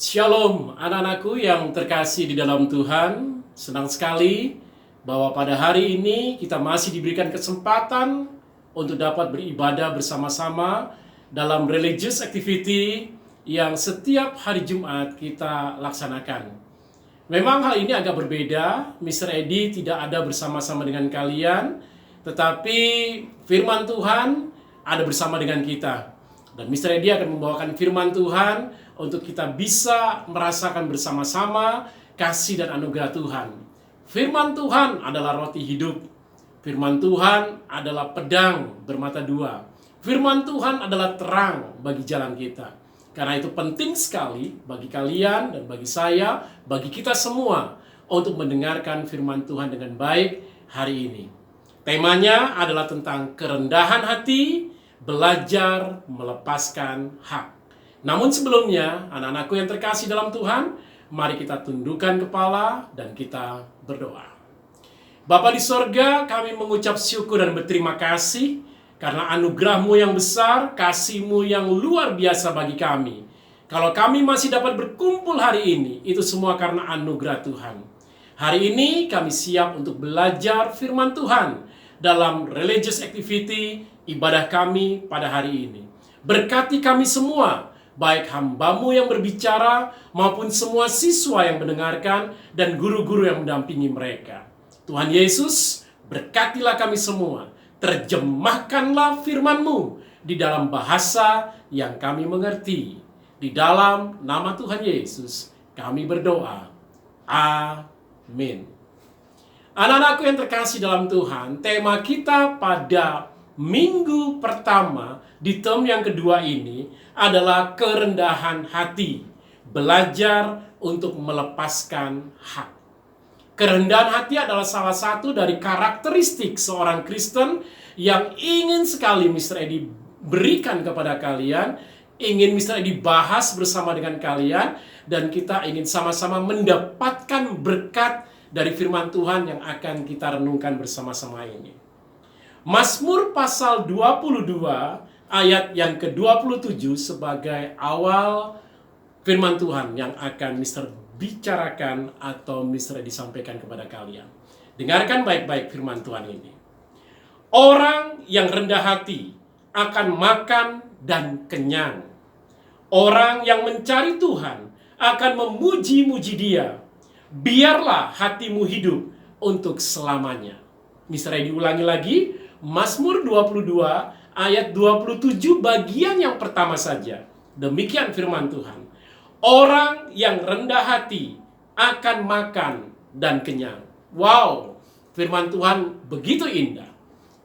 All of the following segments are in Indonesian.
Shalom anak-anakku yang terkasih di dalam Tuhan. Senang sekali bahwa pada hari ini kita masih diberikan kesempatan untuk dapat beribadah bersama-sama dalam religious activity yang setiap hari Jumat kita laksanakan. Memang hal ini agak berbeda, Mr. Edi tidak ada bersama-sama dengan kalian, tetapi firman Tuhan ada bersama dengan kita. Dan Mr. Edi akan membawakan firman Tuhan untuk kita bisa merasakan bersama-sama kasih dan anugerah Tuhan. Firman Tuhan adalah roti hidup. Firman Tuhan adalah pedang bermata dua. Firman Tuhan adalah terang bagi jalan kita. Karena itu penting sekali bagi kalian dan bagi saya, bagi kita semua untuk mendengarkan firman Tuhan dengan baik hari ini. Temanya adalah tentang kerendahan hati, belajar melepaskan hak. Namun sebelumnya, anak-anakku yang terkasih dalam Tuhan, mari kita tundukkan kepala dan kita berdoa. Bapa di sorga, kami mengucap syukur dan berterima kasih karena anugerah-Mu yang besar, kasih-Mu yang luar biasa bagi kami. Kalau kami masih dapat berkumpul hari ini, itu semua karena anugerah Tuhan. Hari ini kami siap untuk belajar firman Tuhan dalam religious activity ibadah kami pada hari ini. Berkati kami semua, baik hamba-Mu yang berbicara maupun semua siswa yang mendengarkan dan guru-guru yang mendampingi mereka. Tuhan Yesus, berkatilah kami semua. Terjemahkanlah firman-Mu di dalam bahasa yang kami mengerti. Di dalam nama Tuhan Yesus kami berdoa. Amin. Anak-anakku yang terkasih dalam Tuhan, tema kita pada minggu pertama di term yang kedua ini adalah kerendahan hati, belajar untuk melepaskan hak. Kerendahan hati adalah salah satu dari karakteristik seorang Kristen yang ingin sekali Mr. Edi berikan kepada kalian, ingin Mr. Edi bahas bersama dengan kalian, dan kita ingin sama-sama mendapatkan berkat dari firman Tuhan yang akan kita renungkan bersama-sama ini. Mazmur pasal 22 ayat yang ke-27 sebagai awal firman Tuhan yang akan Mr. bicarakan atau Mr. disampaikan kepada kalian. Dengarkan baik-baik firman Tuhan ini. Orang yang rendah hati akan makan dan kenyang. Orang yang mencari Tuhan akan memuji-muji Dia. Biarlah hatimu hidup untuk selamanya. Mr. diulangi lagi, Mazmur 22 ayat 27 bagian yang pertama saja. Demikian firman Tuhan. Orang yang rendah hati akan makan dan kenyang. Wow, firman Tuhan begitu indah.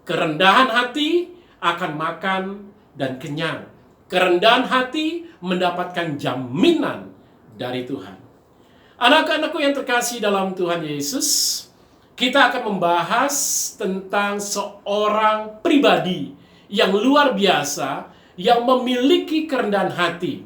Kerendahan hati akan makan dan kenyang. Kerendahan hati mendapatkan jaminan dari Tuhan. Anak-anakku yang terkasih dalam Tuhan Yesus, kita akan membahas tentang seorang pribadi yang luar biasa yang memiliki kerendahan hati.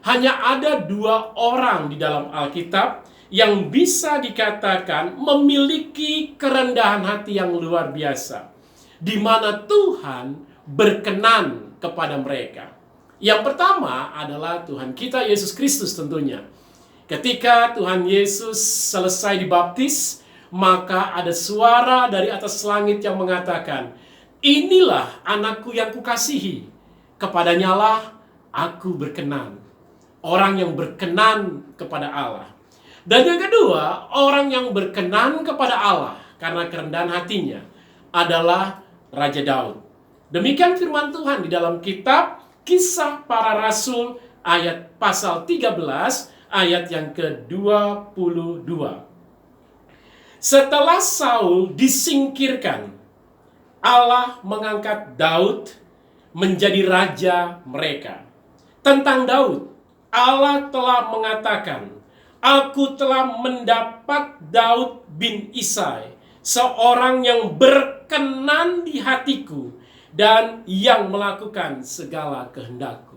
Hanya ada 2 orang di dalam Alkitab yang bisa dikatakan memiliki kerendahan hati yang luar biasa, di mana Tuhan berkenan kepada mereka. Yang pertama adalah Tuhan kita Yesus Kristus tentunya. Ketika Tuhan Yesus selesai dibaptis, maka ada suara dari atas langit yang mengatakan, "Inilah anakku yang kukasihi, kepadanya lah aku berkenan." Orang yang berkenan kepada Allah. Dan yang kedua, orang yang berkenan kepada Allah karena kerendahan hatinya adalah Raja Daud. Demikian firman Tuhan di dalam kitab Kisah Para Rasul ayat pasal 13 ayat yang ke-22. Setelah Saul disingkirkan, Allah mengangkat Daud menjadi raja mereka. Tentang Daud, Allah telah mengatakan, "Aku telah mendapat Daud bin Isai, seorang yang berkenan di hatiku dan yang melakukan segala kehendakku."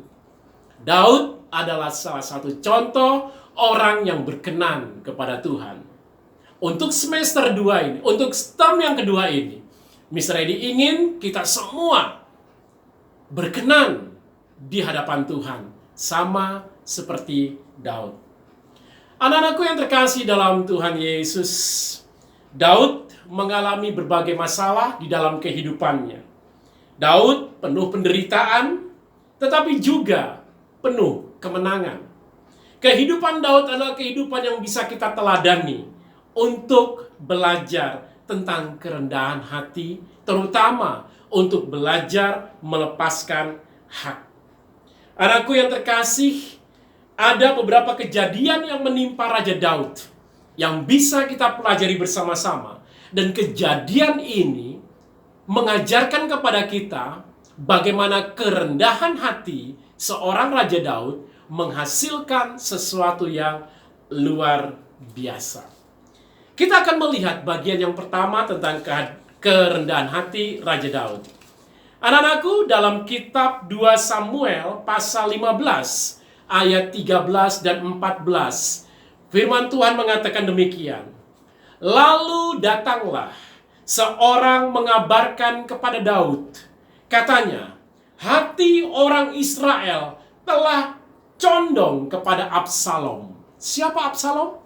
Daud adalah salah satu contoh orang yang berkenan kepada Tuhan. Untuk semester 2 ini, untuk term yang kedua ini, Mr. Edi ingin kita semua berkenan di hadapan Tuhan sama seperti Daud. Anak-anakku yang terkasih dalam Tuhan Yesus, Daud mengalami berbagai masalah di dalam kehidupannya. Daud penuh penderitaan, tetapi juga penuh kemenangan. Kehidupan Daud adalah kehidupan yang bisa kita teladani untuk belajar tentang kerendahan hati, terutama untuk belajar melepaskan hak. Anakku yang terkasih, ada beberapa kejadian yang menimpa Raja Daud yang bisa kita pelajari bersama-sama. Dan kejadian ini mengajarkan kepada kita bagaimana kerendahan hati seorang Raja Daud menghasilkan sesuatu yang luar biasa. Kita akan melihat bagian yang pertama tentang kerendahan hati Raja Daud. Anak-anakku, dalam kitab 2 Samuel pasal 15 ayat 13 dan 14, firman Tuhan mengatakan demikian. Lalu datanglah seorang mengabarkan kepada Daud. Katanya, hati orang Israel telah condong kepada Absalom. Siapa Absalom?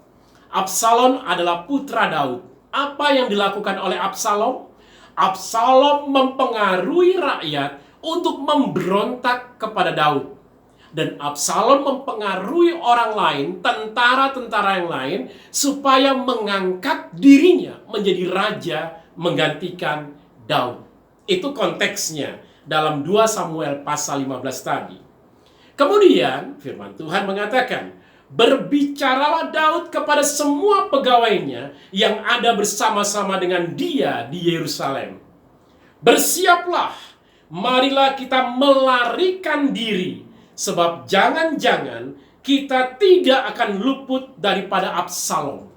Absalom adalah putra Daud. Apa yang dilakukan oleh Absalom? Absalom mempengaruhi rakyat untuk memberontak kepada Daud. Dan Absalom mempengaruhi orang lain, tentara-tentara yang lain, supaya mengangkat dirinya menjadi raja menggantikan Daud. Itu konteksnya dalam 2 Samuel pasal 15 tadi. Kemudian firman Tuhan mengatakan, berbicaralah Daud kepada semua pegawainya yang ada bersama-sama dengan dia di Yerusalem. Bersiaplah, marilah kita melarikan diri, sebab jangan-jangan kita tidak akan luput daripada Absalom.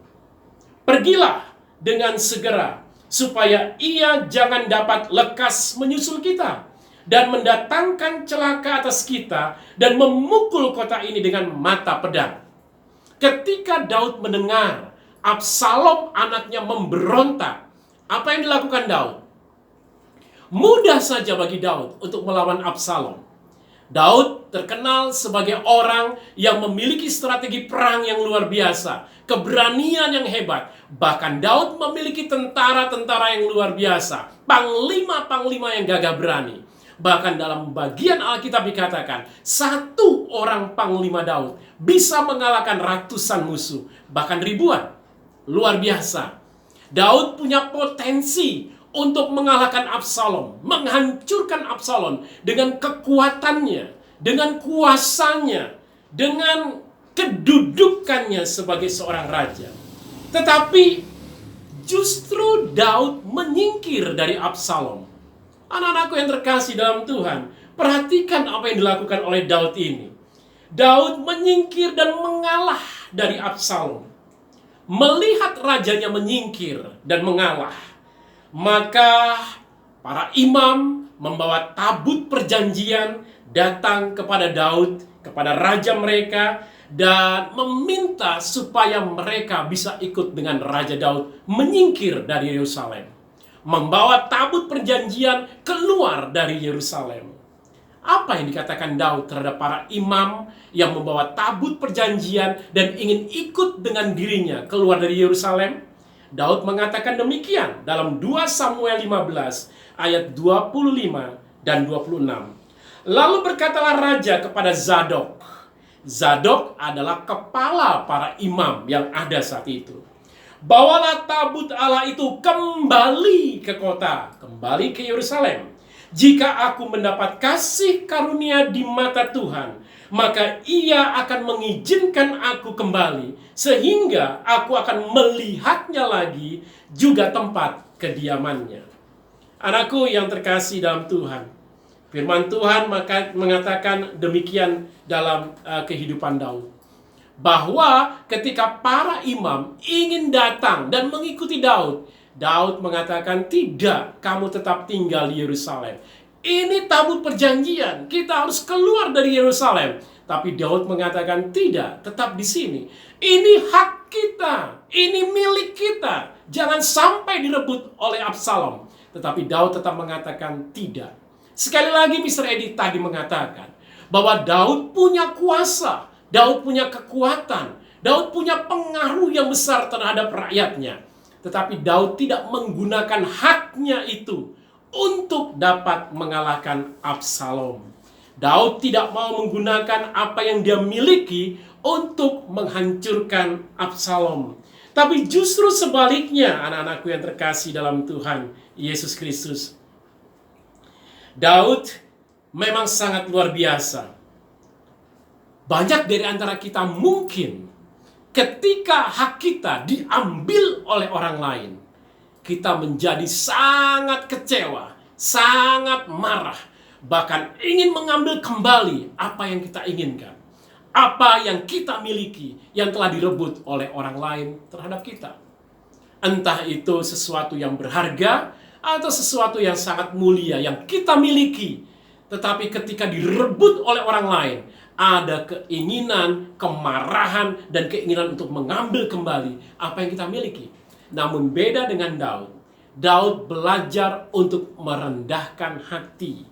Pergilah dengan segera, supaya ia jangan dapat lekas menyusul kita dan mendatangkan celaka atas kita dan memukul kota ini dengan mata pedang. Ketika Daud mendengar Absalom anaknya memberontak, apa yang dilakukan Daud? Mudah saja bagi Daud untuk melawan Absalom. Daud terkenal sebagai orang yang memiliki strategi perang yang luar biasa, keberanian yang hebat. Bahkan Daud memiliki tentara-tentara yang luar biasa, panglima-panglima yang gagah berani. Bahkan dalam bagian Alkitab dikatakan, satu orang panglima Daud bisa mengalahkan ratusan musuh, bahkan ribuan. Luar biasa. Daud punya potensi untuk mengalahkan Absalom, menghancurkan Absalom dengan kekuatannya, dengan kuasanya, dengan kedudukannya sebagai seorang raja. Tetapi justru Daud menyingkir dari Absalom. Anak-anakku yang terkasih dalam Tuhan, perhatikan apa yang dilakukan oleh Daud ini. Daud menyingkir dan mengalah dari Absalom. Melihat rajanya menyingkir dan mengalah, maka para imam membawa tabut perjanjian datang kepada Daud, kepada raja mereka, dan meminta supaya mereka bisa ikut dengan Raja Daud menyingkir dari Yerusalem, membawa tabut perjanjian keluar dari Yerusalem. Apa yang dikatakan Daud terhadap para imam yang membawa tabut perjanjian dan ingin ikut dengan dirinya keluar dari Yerusalem? Daud mengatakan demikian dalam 2 Samuel 15 ayat 25 dan 26. Lalu berkatalah raja kepada Zadok. Zadok adalah kepala para imam yang ada saat itu. Bawalah tabut Allah itu kembali ke kota, kembali ke Yerusalem. Jika aku mendapat kasih karunia di mata Tuhan, maka ia akan mengizinkan aku kembali, sehingga aku akan melihatnya lagi, juga tempat kediamannya. Anakku yang terkasih dalam Tuhan, firman Tuhan mengatakan demikian dalam kehidupan Daud. Bahwa ketika para imam ingin datang dan mengikuti Daud, Daud mengatakan, tidak, kamu tetap tinggal di Yerusalem. Ini tabut perjanjian, kita harus keluar dari Yerusalem. Tapi Daud mengatakan, tidak, tetap di sini. Ini hak kita, ini milik kita. Jangan sampai direbut oleh Absalom. Tetapi Daud tetap mengatakan tidak. Sekali lagi Mr. Edi tadi mengatakan bahwa Daud punya kuasa Daud punya kekuatan. Daud punya pengaruh yang besar terhadap rakyatnya. Tetapi Daud tidak menggunakan haknya itu untuk dapat mengalahkan Absalom. Daud tidak mau menggunakan apa yang dia miliki untuk menghancurkan Absalom. Tapi justru sebaliknya, anak-anakku yang terkasih dalam Tuhan Yesus Kristus. Daud memang sangat luar biasa. Banyak dari antara kita mungkin ketika hak kita diambil oleh orang lain, kita menjadi sangat kecewa, sangat marah, bahkan ingin mengambil kembali apa yang kita inginkan, apa yang kita miliki yang telah direbut oleh orang lain terhadap kita. Entah itu sesuatu yang berharga atau sesuatu yang sangat mulia yang kita miliki, tetapi ketika direbut oleh orang lain, ada keinginan, kemarahan, dan keinginan untuk mengambil kembali apa yang kita miliki. Namun beda dengan Daud. Daud belajar untuk merendahkan hati.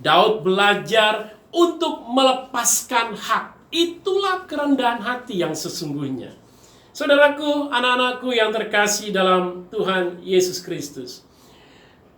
Daud belajar untuk melepaskan hak. Itulah kerendahan hati yang sesungguhnya. Saudaraku, anak-anakku yang terkasih dalam Tuhan Yesus Kristus.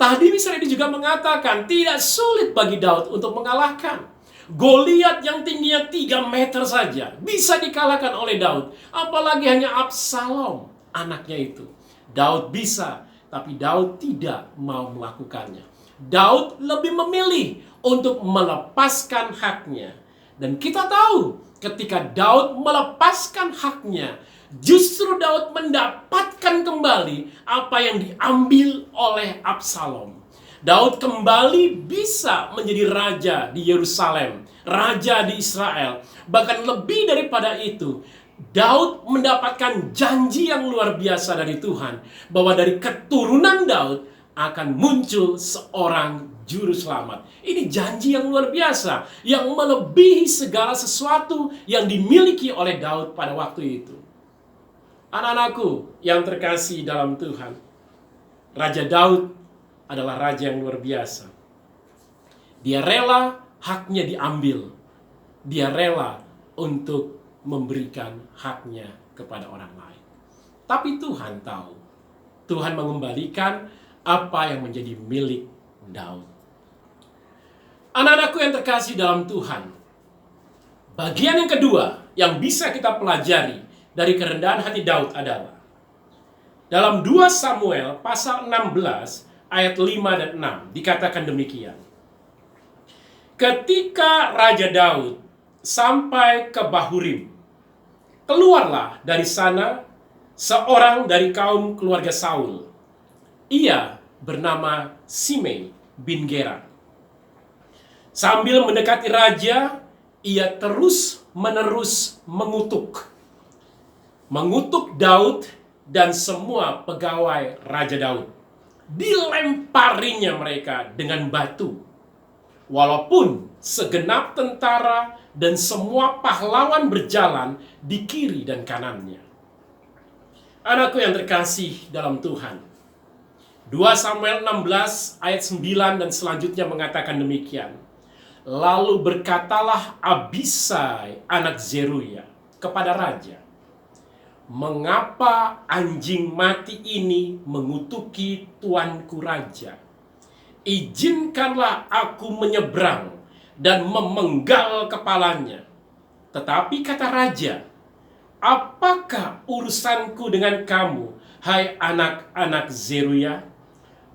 Tadi Misal ini juga mengatakan tidak sulit bagi Daud untuk mengalahkan Goliat yang tingginya 3 meter saja bisa dikalahkan oleh Daud. Apalagi hanya Absalom, anaknya itu. Daud bisa, tapi Daud tidak mau melakukannya. Daud lebih memilih untuk melepaskan haknya. Dan kita tahu, ketika Daud melepaskan haknya, justru Daud mendapatkan kembali apa yang diambil oleh Absalom. Daud kembali bisa menjadi raja di Yerusalem, raja di Israel. Bahkan lebih daripada itu, Daud mendapatkan janji yang luar biasa dari Tuhan, bahwa dari keturunan Daud akan muncul seorang juru selamat. Ini janji yang luar biasa, yang melebihi segala sesuatu yang dimiliki oleh Daud pada waktu itu. Anak-anakku yang terkasih dalam Tuhan, Raja Daud adalah raja yang luar biasa. Dia rela haknya diambil. Dia rela untuk memberikan haknya kepada orang lain. Tapi Tuhan tahu. Tuhan mengembalikan apa yang menjadi milik Daud. Anak-anakku yang terkasih dalam Tuhan, bagian yang kedua yang bisa kita pelajari dari kerendahan hati Daud adalah dalam 2 Samuel pasal 16 ayat 5 dan 6 dikatakan demikian. Ketika Raja Daud sampai ke Bahurim, keluarlah dari sana seorang dari kaum keluarga Saul. Ia bernama Simei bin Gera. Sambil mendekati raja, ia terus-menerus mengutuk Daud dan semua pegawai Raja Daud. Dilemparinya mereka dengan batu. Walaupun segenap tentara dan semua pahlawan berjalan di kiri dan kanannya. Anakku yang terkasih dalam Tuhan, 2 Samuel 16 ayat 9 dan selanjutnya mengatakan demikian. Lalu berkatalah Abisai anak Zeruya kepada raja, mengapa anjing mati ini mengutuki tuanku raja? Izinkanlah aku menyeberang dan memenggal kepalanya. Tetapi kata raja, apakah urusanku dengan kamu, hai anak-anak Zeruya?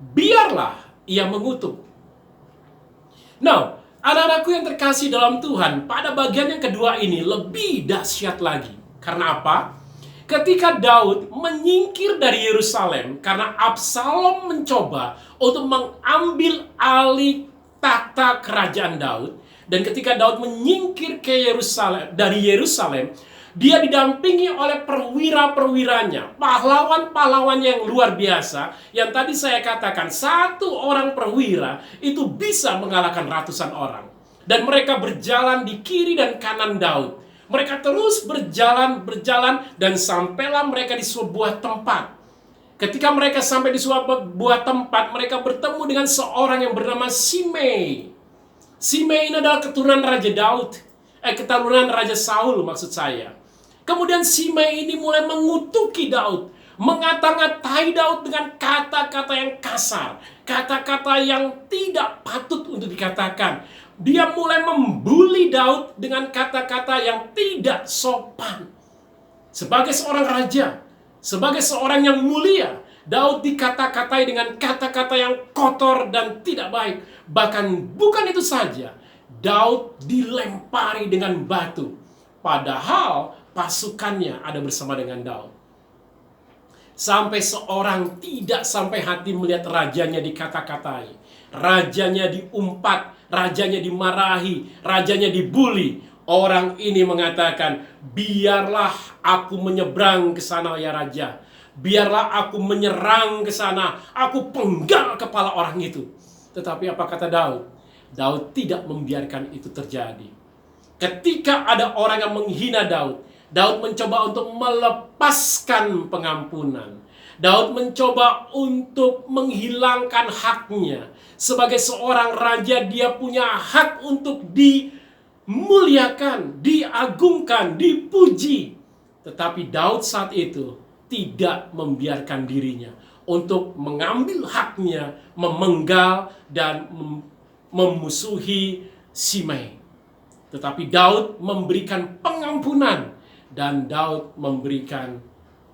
Biarlah ia mengutuk. Nah, anak-anakku yang terkasih dalam Tuhan, pada bagian yang kedua ini lebih dahsyat lagi. Karena apa? Ketika Daud menyingkir dari Yerusalem karena Absalom mencoba untuk mengambil alih tahta kerajaan Daud, dan ketika Daud menyingkir ke Yerusalem, dia didampingi oleh perwira-perwiranya, pahlawan-pahlawan yang luar biasa, yang tadi saya katakan satu orang perwira itu bisa mengalahkan ratusan orang. Dan mereka berjalan di kiri dan kanan Daud. Mereka terus berjalan dan sampailah mereka di sebuah tempat. Ketika mereka sampai di sebuah tempat, mereka bertemu dengan seorang yang bernama Simei. Simei ini adalah keturunan Raja Daud. keturunan Raja Saul maksud saya. Kemudian Simei ini mulai mengutuki Daud, mengata-ngatai Daud dengan kata-kata yang kasar, kata-kata yang tidak patut untuk dikatakan. Dia mulai membuli Daud dengan kata-kata yang tidak sopan. Sebagai seorang raja, sebagai seorang yang mulia, Daud dikata-katai dengan kata-kata yang kotor dan tidak baik. Bahkan bukan itu saja, Daud dilempari dengan batu. Padahal pasukannya ada bersama dengan Daud. Sampai seorang tidak sampai hati melihat rajanya dikata-katai, rajanya diumpat, rajanya dimarahi, rajanya dibuli. Orang ini mengatakan, biarlah aku menyeberang ke sana ya raja. Biarlah aku menyerang ke sana, aku penggal kepala orang itu. Tetapi apa kata Daud? Daud tidak membiarkan itu terjadi. Ketika ada orang yang menghina Daud, Daud mencoba untuk melepaskan pengampunan. Daud mencoba untuk menghilangkan haknya. Sebagai seorang raja, dia punya hak untuk dimuliakan, diagungkan, dipuji. Tetapi Daud saat itu tidak membiarkan dirinya untuk mengambil haknya, memenggal dan memusuhi Simei. Tetapi Daud memberikan pengampunan dan Daud memberikan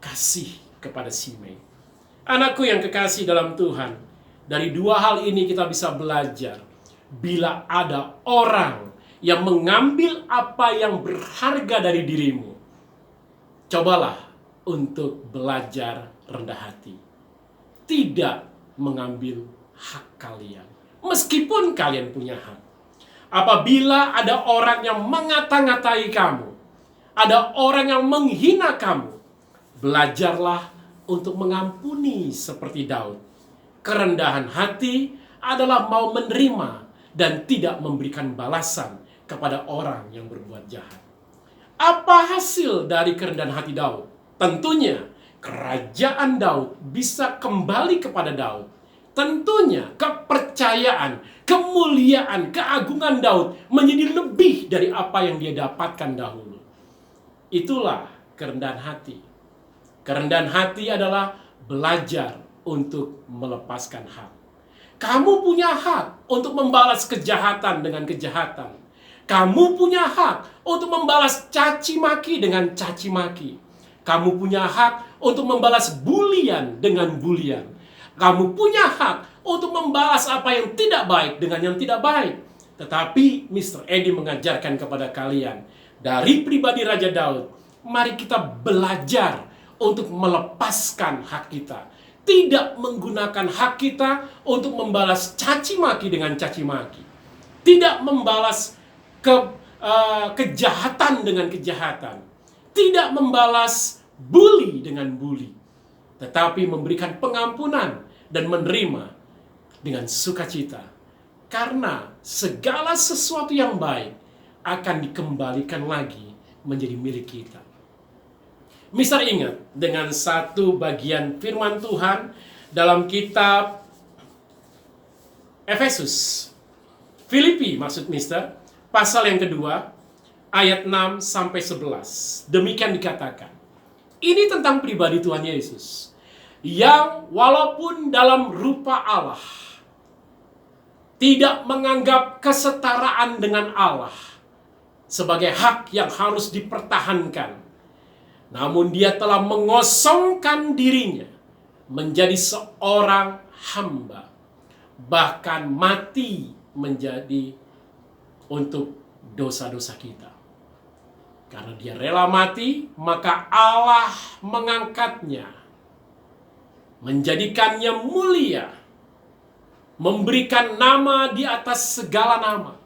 kasih kepada Simei. Anakku yang kekasih dalam Tuhan, dari dua hal ini kita bisa belajar. Bila ada orang yang mengambil apa yang berharga dari dirimu, cobalah untuk belajar rendah hati. Tidak mengambil hak kalian. Meskipun kalian punya hak. Apabila ada orang yang mengata-ngatai kamu, ada orang yang menghina kamu, belajarlah untuk mengampuni seperti Daud. Kerendahan hati adalah mau menerima dan tidak memberikan balasan kepada orang yang berbuat jahat. Apa hasil dari kerendahan hati Daud? Tentunya kerajaan Daud bisa kembali kepada Daud. Tentunya kepercayaan, kemuliaan, keagungan Daud menjadi lebih dari apa yang dia dapatkan dahulu. Itulah kerendahan hati. Kerendahan hati adalah belajar untuk melepaskan hak. Kamu punya hak untuk membalas kejahatan dengan kejahatan. Kamu punya hak untuk membalas caci maki dengan caci maki. Kamu punya hak untuk membalas bulian dengan bulian. Kamu punya hak untuk membalas apa yang tidak baik dengan yang tidak baik. Tetapi Mr. Eddie mengajarkan kepada kalian, dari pribadi Raja Daud, mari kita belajar untuk melepaskan hak kita. Tidak menggunakan hak kita untuk membalas caci maki dengan caci maki. Tidak membalas kejahatan dengan kejahatan. Tidak membalas bully dengan bully, tetapi memberikan pengampunan dan menerima dengan sukacita. Karena segala sesuatu yang baik akan dikembalikan lagi menjadi milik kita. Mister ingat dengan satu bagian firman Tuhan dalam kitab Efesus, Filipi maksud Mister, pasal yang kedua, ayat 6 sampai 11. Demikian dikatakan. Ini tentang pribadi Tuhan Yesus, yang walaupun dalam rupa Allah, tidak menganggap kesetaraan dengan Allah sebagai hak yang harus dipertahankan. Namun dia telah mengosongkan dirinya menjadi seorang hamba, bahkan mati menjadi untuk dosa-dosa kita. Karena dia rela mati, maka Allah mengangkatnya, menjadikannya mulia, memberikan nama di atas segala nama,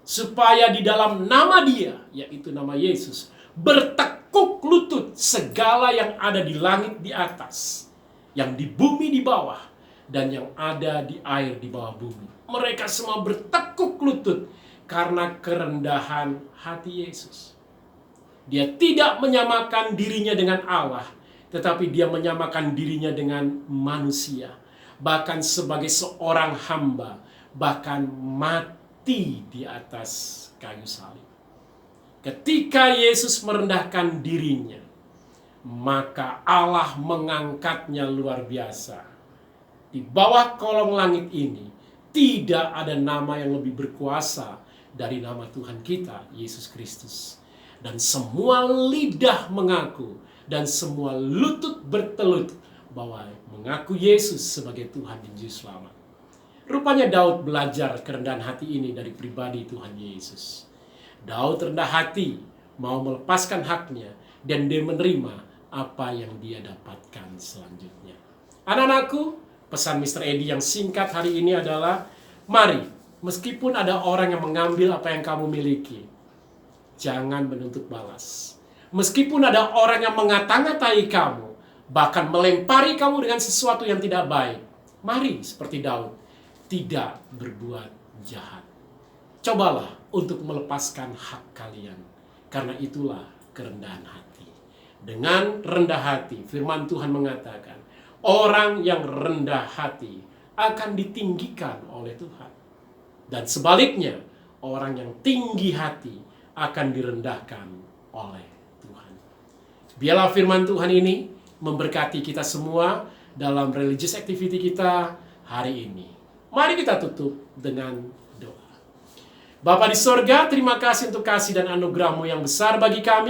supaya di dalam nama dia, yaitu nama Yesus, bertekuk lutut segala yang ada di langit di atas, yang di bumi di bawah, dan yang ada di air di bawah bumi. Mereka semua bertekuk lutut karena kerendahan hati Yesus. Dia tidak menyamakan dirinya dengan Allah, tetapi dia menyamakan dirinya dengan manusia. Bahkan sebagai seorang hamba, bahkan mati di atas kayu salib. Ketika Yesus merendahkan dirinya, maka Allah mengangkatnya luar biasa. Di bawah kolong langit ini tidak ada nama yang lebih berkuasa dari nama Tuhan kita, Yesus Kristus. Dan semua lidah mengaku dan semua lutut bertelut bahwa mengaku Yesus sebagai Tuhan dan Juru Selamat. Rupanya Daud belajar kerendahan hati ini dari pribadi Tuhan Yesus. Daud rendah hati, mau melepaskan haknya, dan dia menerima apa yang dia dapatkan selanjutnya. Anak-anakku, pesan Mr. Edi yang singkat hari ini adalah, mari, meskipun ada orang yang mengambil apa yang kamu miliki, jangan menuntut balas. Meskipun ada orang yang mengata-ngatai kamu, bahkan melempari kamu dengan sesuatu yang tidak baik, mari seperti Daud, tidak berbuat jahat. Cobalah untuk melepaskan hak kalian, karena itulah kerendahan hati. Dengan rendah hati, firman Tuhan mengatakan, orang yang rendah hati akan ditinggikan oleh Tuhan. Dan sebaliknya, orang yang tinggi hati akan direndahkan oleh Tuhan. Biarlah firman Tuhan ini memberkati kita semua dalam religious activity kita hari ini. Mari kita tutup dengan doa. Bapa di sorga, terima kasih untuk kasih dan anugerah-Mu yang besar bagi kami.